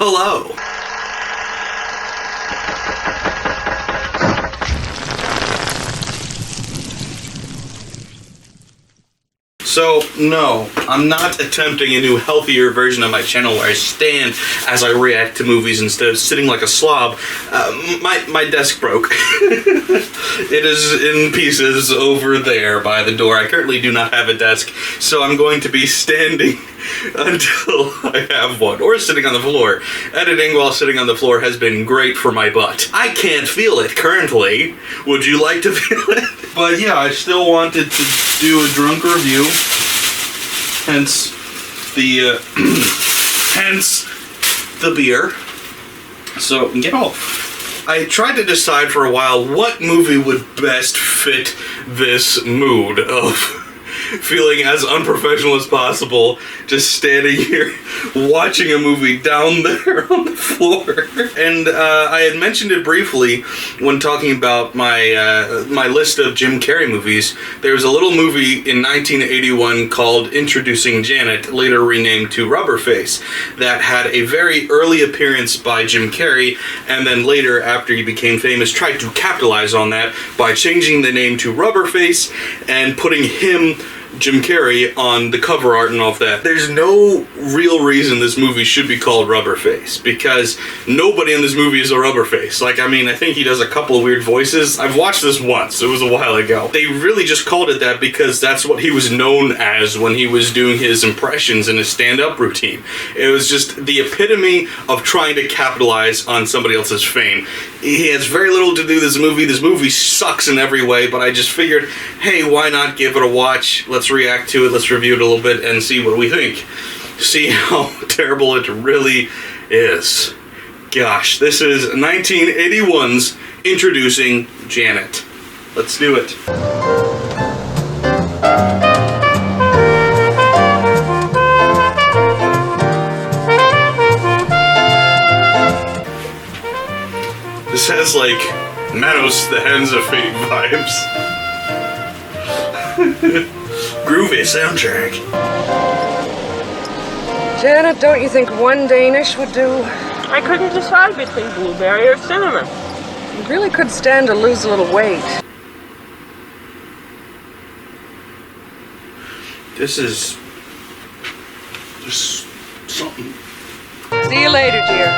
hello. So, no, I'm not attempting a new, healthier version of my channel where I stand as I react to movies instead of sitting like a slob. My desk broke. It is in pieces over there by the door. I currently do not have a desk, so I'm going to be standing until I have one, or sitting on the floor. Editing while sitting on the floor has been great for my butt. I can't feel it currently. Would you like to feel it? But yeah, I still wanted to do a drunk review, hence the beer. So, I tried to decide for a while what movie would best fit this mood of feeling as unprofessional as possible, just standing here watching a movie down there on the floor. And I had mentioned it briefly when talking about my list of Jim Carrey movies. There was a little movie in 1981 called Introducing Janet, later renamed to Rubberface, that had a very early appearance by Jim Carrey, and then later, after he became famous, tried to capitalize on that by changing the name to Rubberface and putting him, Jim Carrey, on the cover art and all of that. There's no real reason this movie should be called Rubberface, because nobody in this movie is a Rubberface. Like, I mean, I think he does a couple of weird voices. I've watched this once. It was a while ago. They really just called it that because that's what he was known as when he was doing his impressions in his stand-up routine. It was just the epitome of trying to capitalize on somebody else's fame. He has very little to do with this movie. This movie sucks in every way, but I just figured, hey, why not give it a watch? Let's react to it, let's review it a little bit, and see what we think. See how terrible it really is. Gosh, this is 1981's Introducing Janet. Let's do it. This has like Manos the Hands of Fate vibes. Groovy soundtrack. Janet, don't you think one Danish would do? I couldn't decide between blueberry or cinnamon. You really could stand to lose a little weight. This is just something. See you later, dear.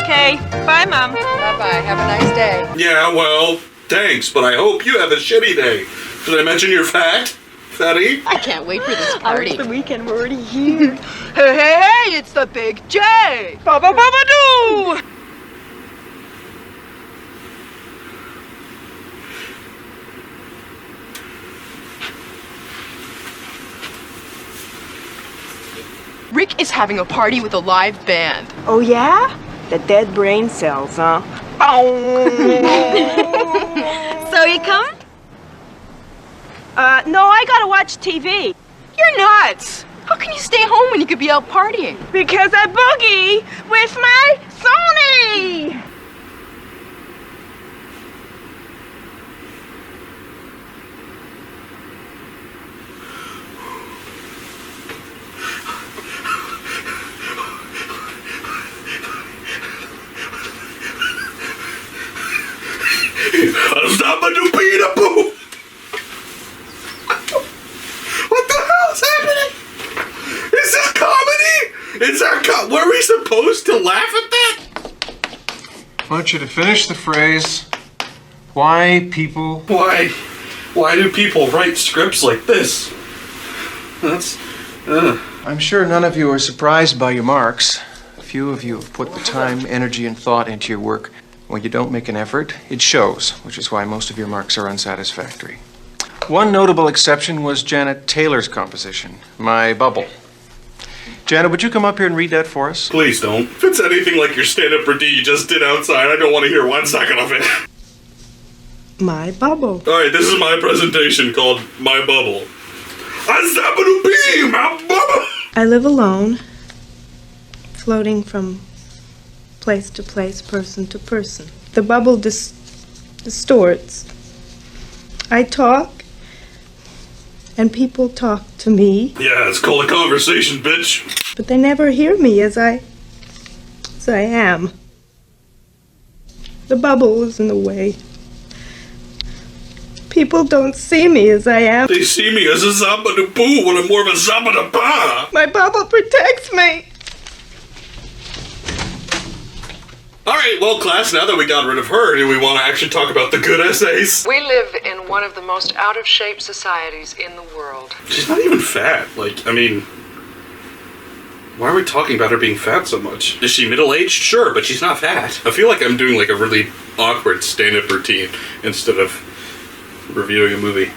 Okay, bye, Mom. Bye-bye. Have a nice day. Yeah, well, thanks, but I hope you have a shitty day. Did I mention you're fat? Fatty? I can't wait for this party. It's the weekend, we're already here. Hey, hey, hey, it's the Big J! Ba-ba-ba-ba-doo! Rick is having a party with a live band. Oh, yeah? The dead brain cells, huh? So you coming? No, I gotta watch TV. You're nuts! How can you stay home when you could be out partying? Because I boogie with my Sony! Stop a do peanut poo! What the hell is happening? Is this comedy? Is that were we supposed to laugh at that? I want you to finish the phrase, why people... Why do people write scripts like this? That's... I'm sure none of you are surprised by your marks. Few of you have put the time, energy, and thought into your work. When you don't make an effort, it shows, which is why most of your marks are unsatisfactory. One notable exception was Janet Taylor's composition, My Bubble. Janet, would you come up here and read that for us? Please don't. If it's anything like your stand-up routine you just did outside, I don't want to hear 1 second of it. My bubble. Alright, this is my presentation called My Bubble. My bubble! I live alone, floating from place to place, person to person. The bubble distorts. I talk, and people talk to me. Yeah, it's called a conversation, bitch. But they never hear me as Yes, I am. The bubble is in the way. People don't see me as I am. They see me as a Zaba-da-boo when I'm more of a Zaba-da-ba. My bubble protects me. Alright, well, class, now that we got rid of her, do we want to actually talk about the good essays? We live in one of the most out-of-shape societies in the world. She's not even fat. Like, I mean, why are we talking about her being fat so much? Is she middle-aged? Sure, but she's not fat. I feel like I'm doing like a really awkward stand-up routine instead of reviewing a movie.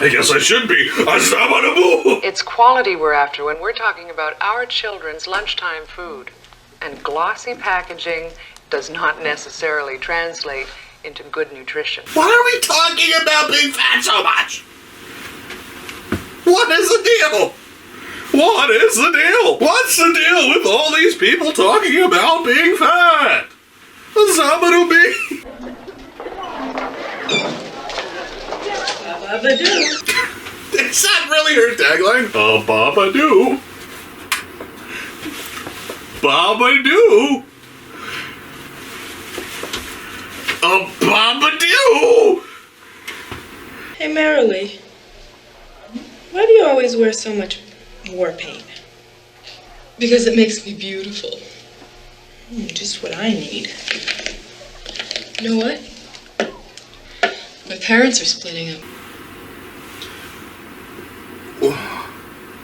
I guess I should be a Zaba-da-boo! It's quality we're after when we're talking about our children's lunchtime food. And glossy packaging does not necessarily translate into good nutrition. Why are we talking about being fat so much? What is the deal? What is the deal? What's the deal with all these people talking about being fat? Zaba-da-bee. Is that really her tagline? A Baba-doo. Baba-doo. A Baba-doo. Hey, Marilee. Why do you always wear so much war paint? Because it makes me beautiful. Just what I need. You know what? My parents are splitting up.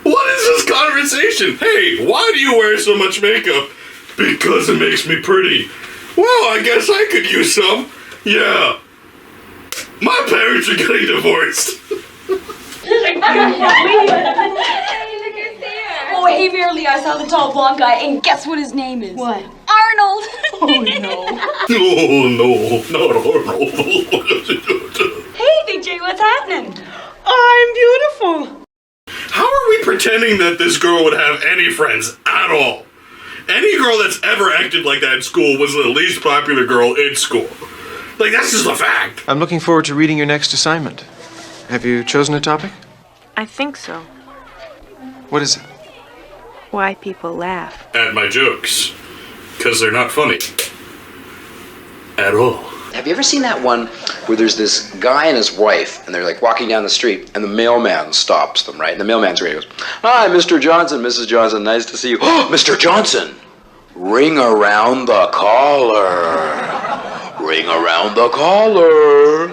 What is this conversation? Hey, why do you wear so much makeup? Because it makes me pretty. Well, I guess I could use some. Yeah. My parents are getting divorced. Oh, hey, Verily, I saw the tall blonde guy, and guess what his name is? What? Arnold! Oh, no. Oh, no, not Arnold. Hey, Big J, what's happening? I'm beautiful. How are we pretending that this girl would have any friends at all? Any girl that's ever acted like that in school was the least popular girl in school. Like, that's just a fact. I'm looking forward to reading your next assignment. Have you chosen a topic? I think so. What is it? Why people laugh. At my jokes. Because they're not funny. At all. Have you ever seen that one where there's this guy and his wife, and they're like walking down the street, and the mailman stops them, right? And the mailman's ready, goes, "Hi, Mr. Johnson, Mrs. Johnson, nice to see you." "Oh, Mr. Johnson, ring around the collar. Ring around the collar."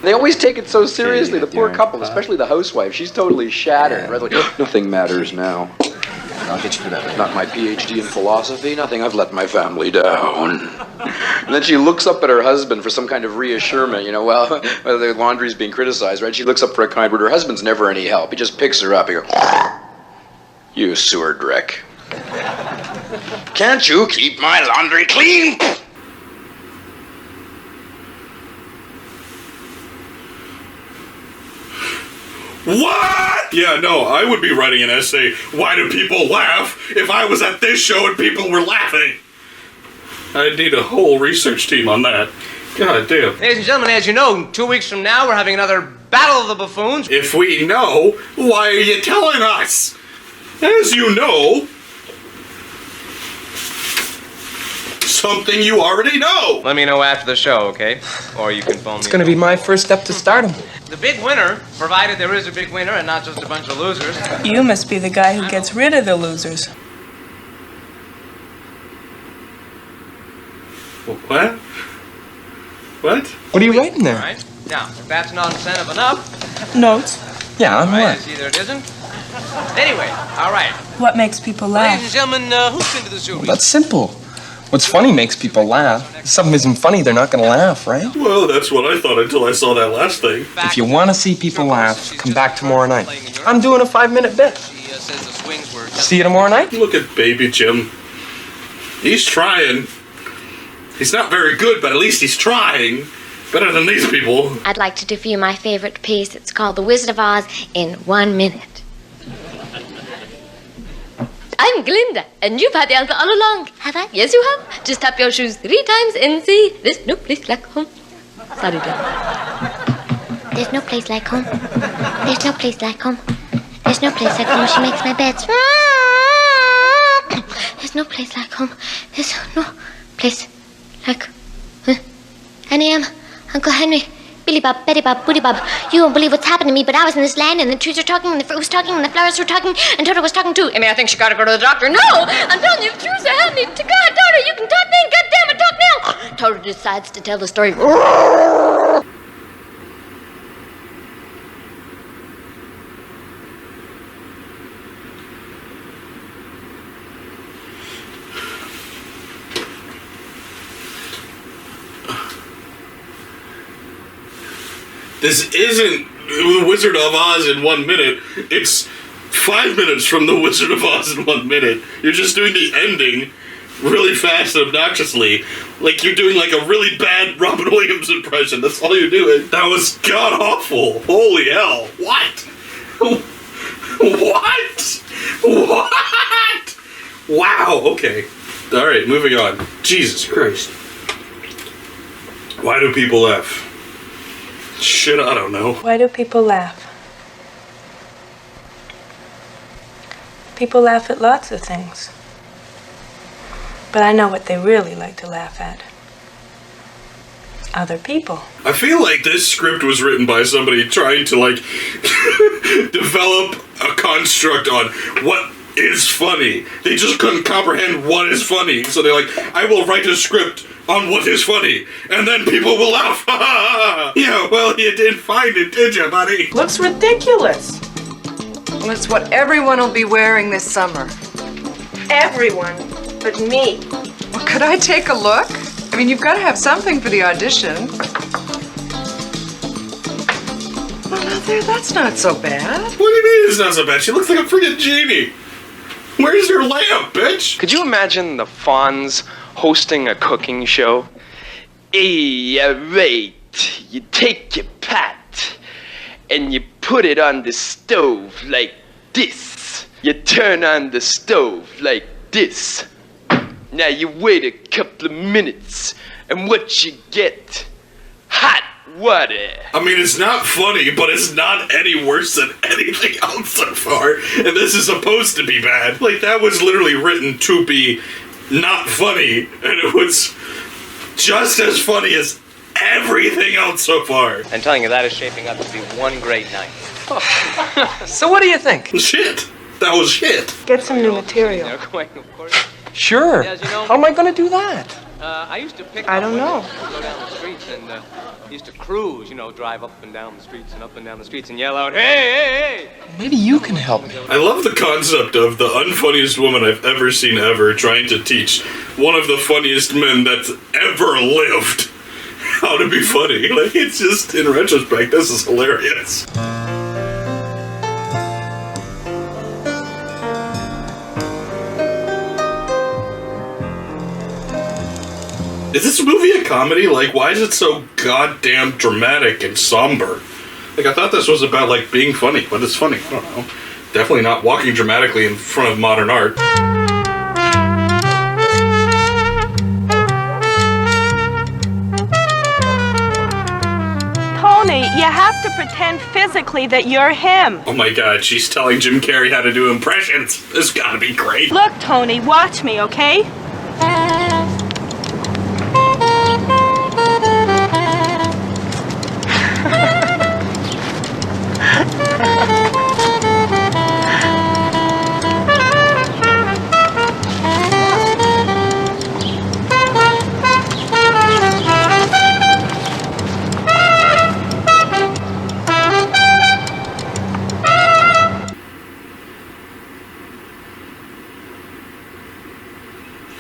They always take it so seriously, the poor couple, especially the housewife. She's totally shattered. Right? Like, nothing matters now. I'll get you for that. Not my PhD in philosophy, nothing. I've let my family down. And then she looks up at her husband for some kind of reassurance, you know, well, the laundry's being criticized, right? She looks up for a kind word. Her husband's never any help. He just picks her up. He goes, "You sewer dreck. Can't you keep my laundry clean?" What? Yeah, no, I would be writing an essay, "Why do people laugh?" if I was at this show and people were laughing. I'd need a whole research team on that. God damn. Ladies and gentlemen, as you know, 2 weeks from now, we're having another Battle of the Buffoons. If we know, why are you telling us? As you know, something you already know. Let me know after the show, okay? Or you can phone me. It's gonna be my first step to stardom. The big winner, provided there is a big winner and not just a bunch of losers. You must be the guy who gets rid of the losers. What? What? What are you writing there? All right. Now, if that's not incentive enough, Notes. Yeah, I'm all right, I what? see there it isn't. Anyway, all right. What makes people Ladies and laugh? gentlemen, who's been to the zoo? That's simple. What's funny makes people laugh. If something isn't funny, they're not gonna laugh, right? Well, that's what I thought until I saw that last thing. If you want to see people laugh, come back tomorrow night. I'm doing a 5-minute bit. She says the swings were See you tomorrow night? Look at baby Jim. He's trying. He's not very good, but at least he's trying. Better than these people. I'd like to do my favorite piece. It's called The Wizard of Oz in 1 minute. I'm Glinda, and you've had the answer all along. Have I? Yes, you have. Just tap your shoes 3 times and see. There's no place like home. Sorry, dear. There's no place like home. There's no place like home. There's no place like home. She makes my beds. There's no place like home. There's no place like... Annie M, Uncle Henry, Billy Bob, Betty Bob, Booty Bob. You won't believe what's happened to me, but I was in this land, and the trees were talking, and the fruit was talking, and the flowers were talking, and Toto was talking too. I mean, I think she gotta go to the doctor. No! I'm telling you the truth, so help me to God, Toto, you can talk then, goddammit, talk now! Toto decides to tell the story. This isn't The Wizard of Oz in 1 minute. It's 5 minutes from The Wizard of Oz in 1 minute. You're just doing the ending really fast and obnoxiously. Like you're doing like a really bad Robin Williams impression. That's all you're doing. That was god-awful. Holy hell. What? What? What? Wow, okay. Alright, moving on. Jesus Christ. Why do people laugh? Shit, I don't know. Why do people laugh? People laugh at lots of things. But I know what they really like to laugh at. Other people. I feel like this script was written by somebody trying to, like, develop a construct on what is funny. They just couldn't comprehend what is funny. So they're like, I will write a script on what is funny, and then people will laugh. Yeah, well, you didn't find it, did you, buddy? Looks ridiculous. Well, it's what everyone will be wearing this summer. Everyone but me. Well, could I take a look? I mean, you've got to have something for the audition. Well, now there, that's not so bad. What do you mean it's not so bad? She looks like a freaking genie. Where's your lamp, bitch? Could you imagine the Fonz hosting a cooking show? Hey, right. You take your pot and you put it on the stove like this. You turn on the stove like this. Now you wait a couple of minutes, and what you get? Hot water. I mean, it's not funny, but it's not any worse than anything else so far. And this is supposed to be bad. Like, that was literally written to be not funny, and it was just as funny as everything else so far. I'm telling you, that is shaping up to be one great night. So what do you think? Shit. That was shit. Get some new material. They're going, of course. Sure. Yes, you know, how am I going to do that? I used to pick I up don't know. women, go down the streets and used to cruise, you know, drive up and down the streets and up and down the streets and yell out, hey, hey, hey! Maybe you can help me. I love the concept of the unfunniest woman I've ever seen ever trying to teach one of the funniest men that's ever lived how to be funny. Like, it's just, in retrospect, this is hilarious. Is this movie a comedy? Like, why is it so goddamn dramatic and somber? Like, I thought this was about, like, being funny, but it's funny. I don't know. Definitely not walking dramatically in front of modern art. Tony, you have to pretend physically that you're him. Oh my god, she's telling Jim Carrey how to do impressions. This gotta be great. Look, Tony, watch me, okay?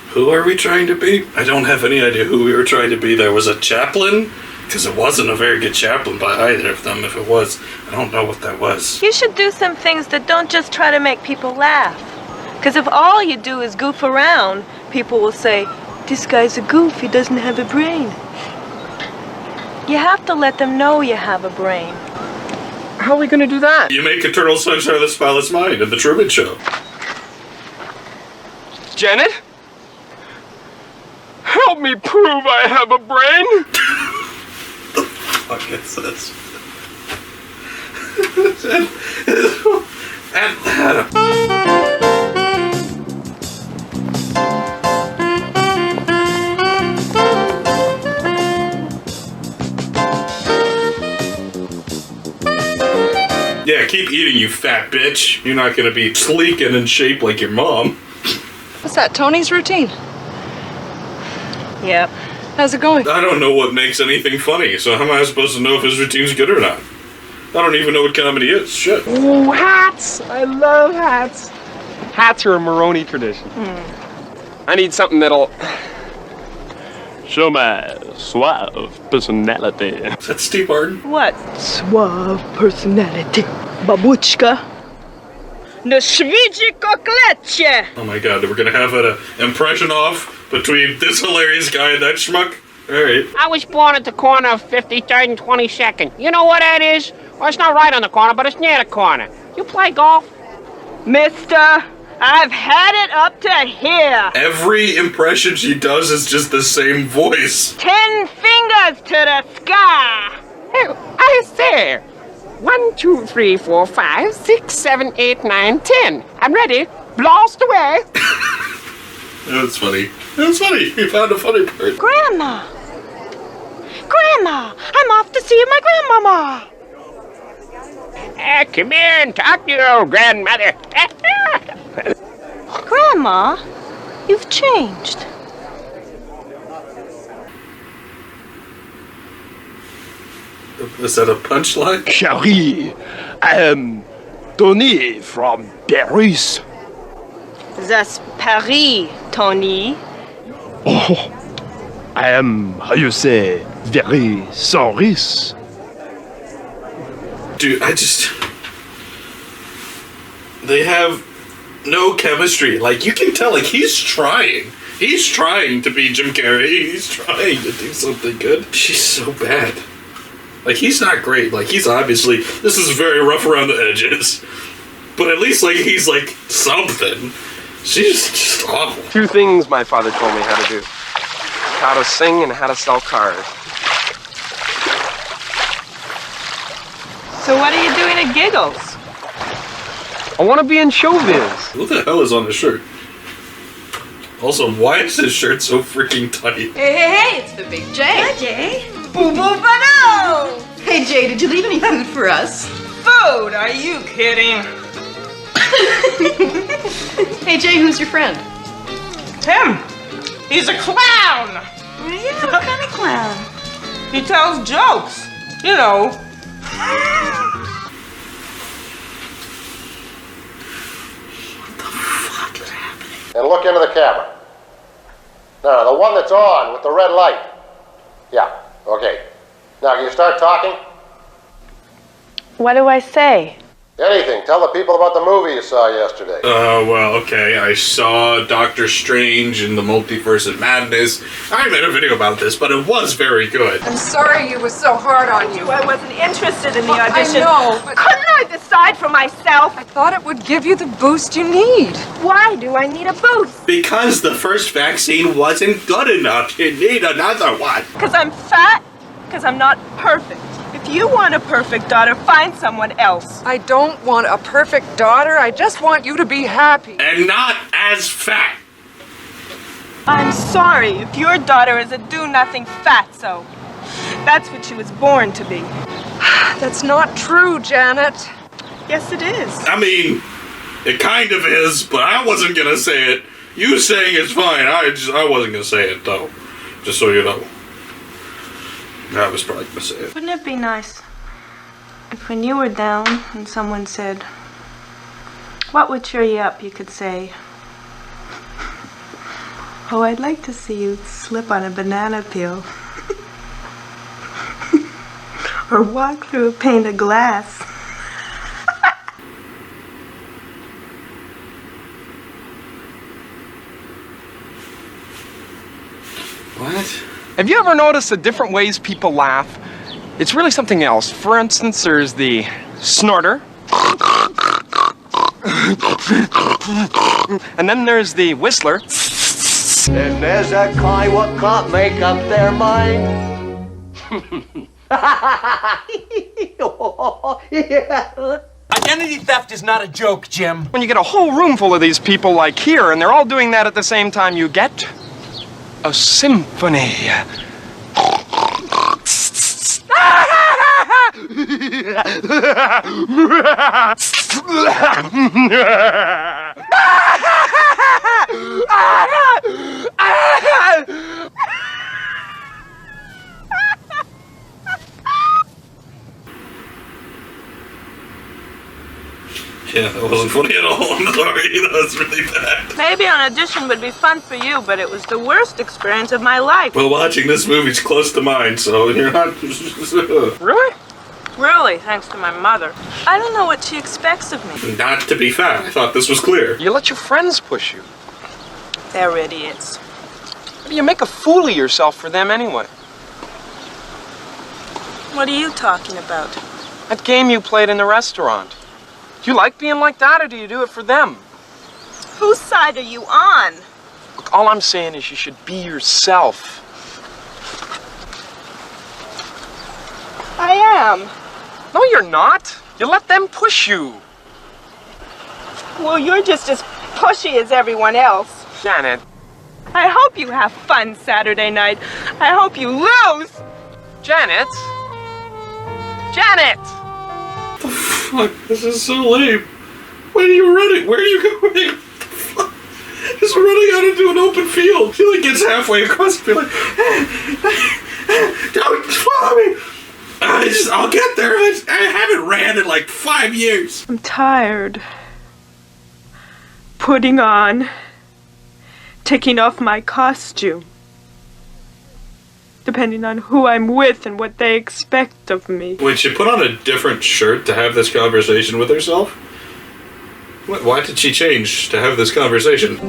Who are we trying to be? I don't have any idea who we were trying to be. There was a chaplain? Because it wasn't a very good chaplain by either of them. If it was, I don't know what that was. You should do some things that don't just try to make people laugh. Because if all you do is goof around, people will say, this guy's a goof, he doesn't have a brain. You have to let them know you have a brain. How are we going to do that? You make Eternal Sunshine of the Spotless Mind in The Truman Show. Janet? Help me prove I have a brain. The fuck is this? Yeah, keep eating, you fat bitch. You're not gonna be sleek and in shape like your mom. What's that, Tony's routine? Yep. How's it going? I don't know what makes anything funny, so how am I supposed to know if his routine's good or not? I don't even know what comedy is. Shit. Ooh, hats! I love hats. Hats are a Maroney tradition. I need something that'll show my suave personality. Is that Steve Martin? What suave personality, babuchka? No świeci koklecie! Oh my god, we're gonna have an impression off between this hilarious guy and that schmuck? Alright. I was born at the corner of 53rd and 22nd. You know what that is? Well, it's not right on the corner, but it's near the corner. You play golf? Mister, I've had it up to here. Every impression she does is just the same voice. 10 fingers to the sky. Oh, I say. 1, 2, 3, 4, 5, 6, 7, 8, 9, 10. I'm ready. Blast away. That's funny. That's funny. You found a funny part. Grandma! Grandma! I'm off to see my grandmama! Come here and talk to your old grandmother. Grandma, you've changed. Is that a punchline? Chérie, I am Tony from Paris. That's Paris, Tony. Oh, I am, how you say, very sorry. Dude, they have no chemistry. Like, you can tell, like, he's trying. He's trying to be Jim Carrey. He's trying to do something good. She's so bad. Like, he's not great. Like, he's obviously, this is very rough around the edges. But at least, like, he's, like, something. She's just awful. 2 things my father told me how to do. How to sing and how to sell cars. So what are you doing at Giggles? I want to be in showbiz. What the hell is on his shirt? Also, why is his shirt so freaking tight? Hey, it's the big J. Hi, Jay. Boo boo bano! Hey, Jay, did you leave any food for us? Food? Are you kidding? Hey, Jay, who's your friend? Him. He's a clown. Yeah, what kind of clown? He tells jokes. You know. And look into the camera. No, the one that's on with the red light. Yeah, okay. Now, can you start talking? What do I say? Anything. Tell the people about the movie you saw yesterday. Well, okay. I saw Doctor Strange in the Multiverse of Madness. I made a video about this, but it was very good. I'm sorry you was so hard on you. I wasn't interested in the Well, audition. I know, but couldn't I decide for myself? I thought it would give you the boost you need. Why do I need a boost? Because the first vaccine wasn't good enough. You need another one. Because I'm fat? Because I'm not perfect. If you want a perfect daughter, find someone else. I don't want a perfect daughter. I just want you to be happy. And not as fat. I'm sorry if your daughter is a do-nothing fatso. That's what she was born to be. That's not true, Janet. Yes, it is. I mean, it kind of is, but I wasn't gonna say it. You saying it's fine. I wasn't gonna say it though. Just so you know. I was probably gonna say it. Wouldn't it be nice if when you were down and someone said, what would cheer you up, you could say, oh, I'd like to see you slip on a banana peel. Or walk through a pane of glass. What? Have you ever noticed the different ways people laugh? It's really something else. For instance, there's the snorter. And then there's the Whistler. And there's that guy what can't make up their mind. Identity theft is not a joke, Jim. When you get a whole room full of these people like here, and they're all doing that at the same time, you get a symphony. Yeah, that wasn't funny at all. I'm sorry. That was really bad. Maybe an audition would be fun for you, but it was the worst experience of my life. Well, watching this movie's close to mine, so you're not... Really? Really, thanks to my mother. I don't know what she expects of me. Not to be fat. I thought this was clear. You let your friends push you. They're idiots. You make a fool of yourself for them anyway. What are you talking about? That game you played in the restaurant. Do you like being like that, or do you do it for them? Whose side are you on? Look, all I'm saying is you should be yourself. I am. No, you're not. You let them push you. Well, you're just as pushy as everyone else. Janet. I hope you have fun Saturday night. I hope you lose. Janet? Janet! What the fuck? This is so lame. Where are you running? Where are you going? Just running out into an open field. He like gets halfway across the field like, don't follow me. I'll get there. I haven't ran in like 5 years. I'm tired. Putting on, taking off my costume. Depending on who I'm with and what they expect of me. Wait, she put on a different shirt to have this conversation with herself? Why did she change to have this conversation?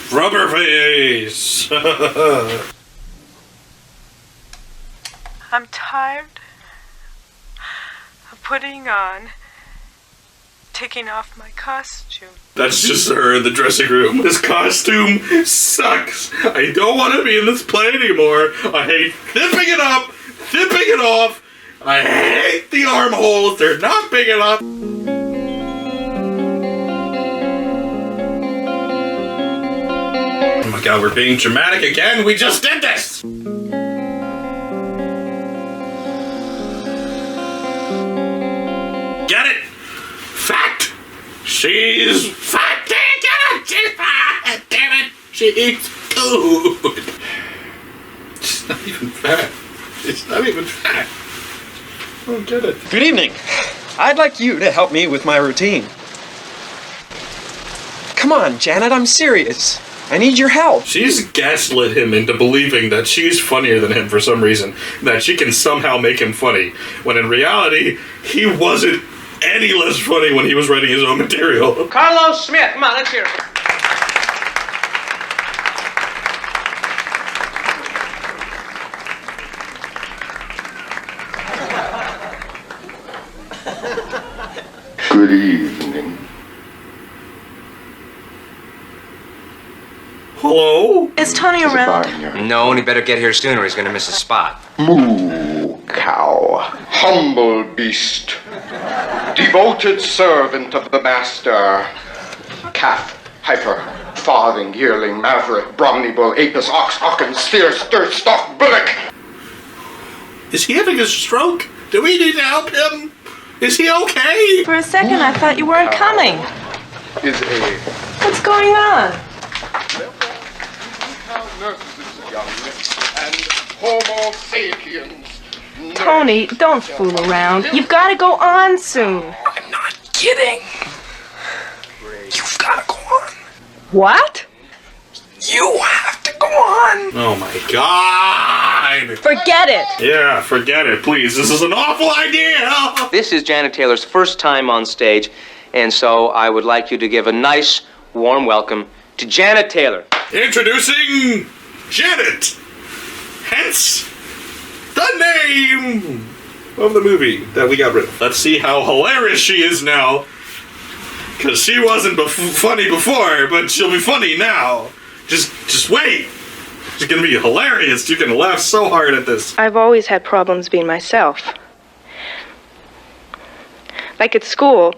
Rubberface! I'm tired of putting on, taking off my costume. That's just her in the dressing room. This costume sucks. I don't want to be in this play anymore. I hate zipping it up, zipping it off. I hate the armholes. They're not big enough. Oh my god, we're being dramatic again. We just did this. Get it? Fact! She's fat! Get it! She's fat! Damn it! She eats food! She's not even fat. She's not even fat. I don't get it. Good evening. I'd like you to help me with my routine. Come on, Janet, I'm serious. I need your help. She's gaslit him into believing that she's funnier than him for some reason. That she can somehow make him funny. When in reality, he wasn't any less funny when he was writing his own material. Carlos Smith, come on, let's hear it. Good evening. Hello? Is Tony around? No, and he better get here soon or he's gonna miss his spot. Moo, cow, humble beast, devoted servant of the master, calf, heifer, farthing, yearling, maverick, Bromley bull, apis, ox, ocken, steer, stir, stock, bullock. Is he having a stroke? Do we need to help him? Is he okay? For a second, I thought you weren't coming. Is a... What's going on? And Homo sapiens. Tony, don't fool around. You've got to go on soon. I'm not kidding. You've got to go on. What? You have to go on. Oh my god! Forget it. Yeah, forget it, please. This is an awful idea! This is Janet Taylor's first time on stage, and so I would like you to give a nice, warm welcome to Janet Taylor. Introducing Janet. Hence the name of the movie that we got rid of. Let's see how hilarious she is now. Because she wasn't funny before, but she'll be funny now. Just wait. She's gonna be hilarious. You're gonna laugh so hard at this. I've always had problems being myself. Like at school,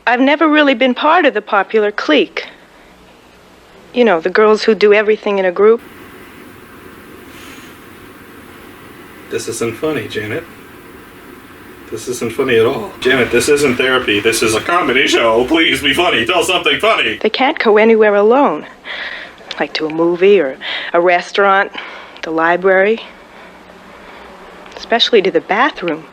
I've never really been part of the popular clique. You know, the girls who do everything in a group. This isn't funny, Janet. This isn't funny at all. Janet, this isn't therapy. This is a comedy show. Please be funny. Tell something funny. They can't go anywhere alone. Like to a movie or a restaurant, the library. Especially to the bathroom.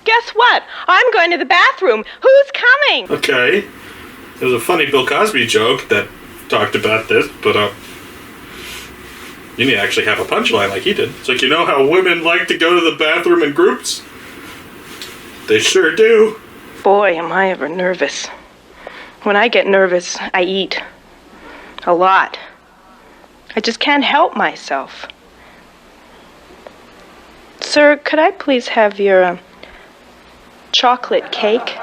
Guess what? I'm going to the bathroom. Who's coming? Okay. There's a funny Bill Cosby joke that talked about this, but you need to actually have a punchline like he did. It's like, you know how women like to go to the bathroom in groups? They sure do. Boy, am I ever nervous. When I get nervous, I eat. A lot. I just can't help myself. Sir, could I please have your chocolate cake?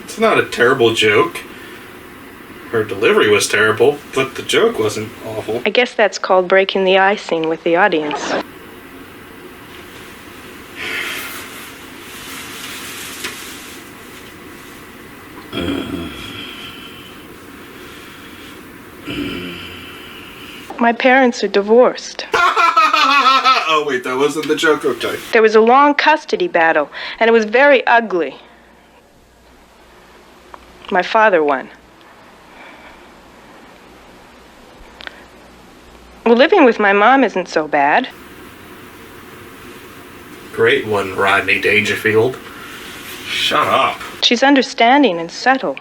It's not a terrible joke. Her delivery was terrible, but the joke wasn't awful. I guess that's called breaking the icing with the audience. My parents are divorced. Oh, wait, that wasn't the joke? Okay. There was a long custody battle, and it was very ugly. My father won. Well, living with my mom isn't so bad. Great one, Rodney Dangerfield. Shut up. She's understanding and subtle,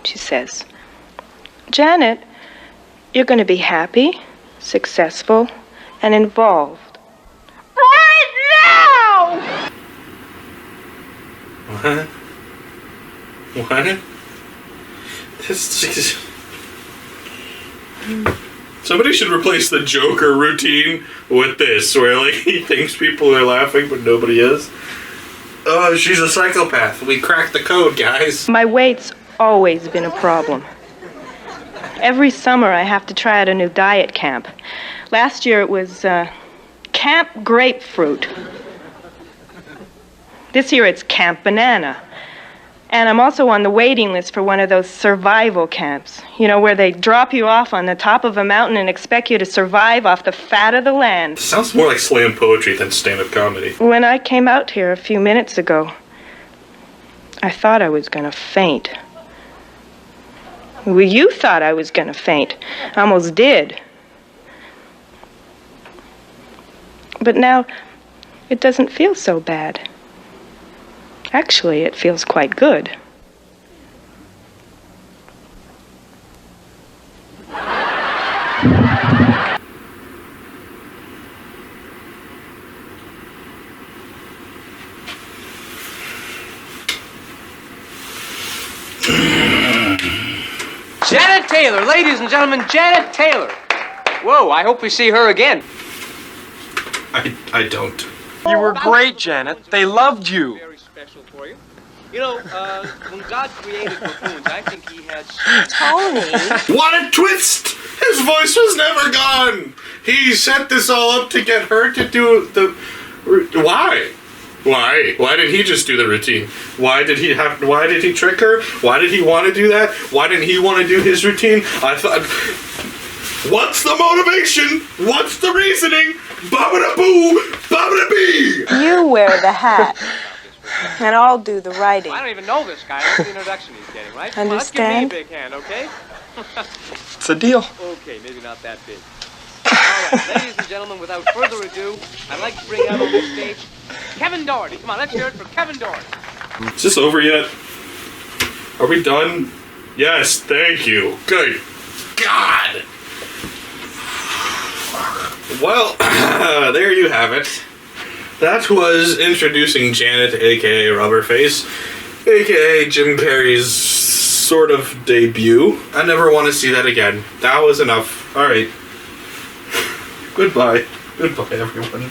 she says. Janet, you're going to be happy, successful, and involved. Right now! What? What? This... Somebody should replace the Joker routine with this, where like he thinks people are laughing, but nobody is. Oh, she's a psychopath. We cracked the code, guys. My weight's always been a problem. Every summer I have to try out a new diet camp. Last year it was Camp Grapefruit. This year it's Camp Banana. And I'm also on the waiting list for one of those survival camps. You know, where they drop you off on the top of a mountain and expect you to survive off the fat of the land. Sounds more like slam poetry than stand-up comedy. When I came out here a few minutes ago, I thought I was gonna faint. Well, you thought I was gonna faint. I almost did. But now, it doesn't feel so bad. Actually, it feels quite good. Janet Taylor, ladies and gentlemen, Janet Taylor. Whoa, I hope we see her again. I don't. You were great, Janet. They loved you. Very special for you. You know, when God created buffoons, I think he had... Tony! What a twist! His voice was never gone! He set this all up to get her to do the... Why? Why? Why did he just do the routine? Why did he trick her? Why did he want to do that? Why didn't he want to do his routine? I thought... What's the motivation? What's the reasoning? Babba-da-boo! Babba-da-bee! You wear the hat, and I'll do the writing. I don't even know this guy. That's the introduction he's getting, right? Understand? Well, let's give me a big hand, okay? It's a deal. Okay, maybe not that big. All right, ladies and gentlemen, without further ado, I'd like to bring out on this stage Kevin Doherty. Come on, let's hear it for Kevin Doherty. Is this over yet? Are we done? Yes, thank you. Good God! Well, there you have it. That was introducing Janet, aka Rubberface. AKA Jim Carrey's sort of debut. I never want to see that again. That was enough. Alright. Goodbye. Goodbye, everyone.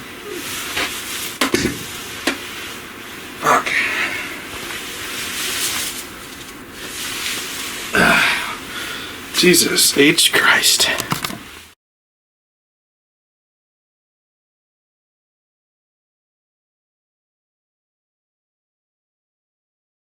Fuck. Jesus H. Christ.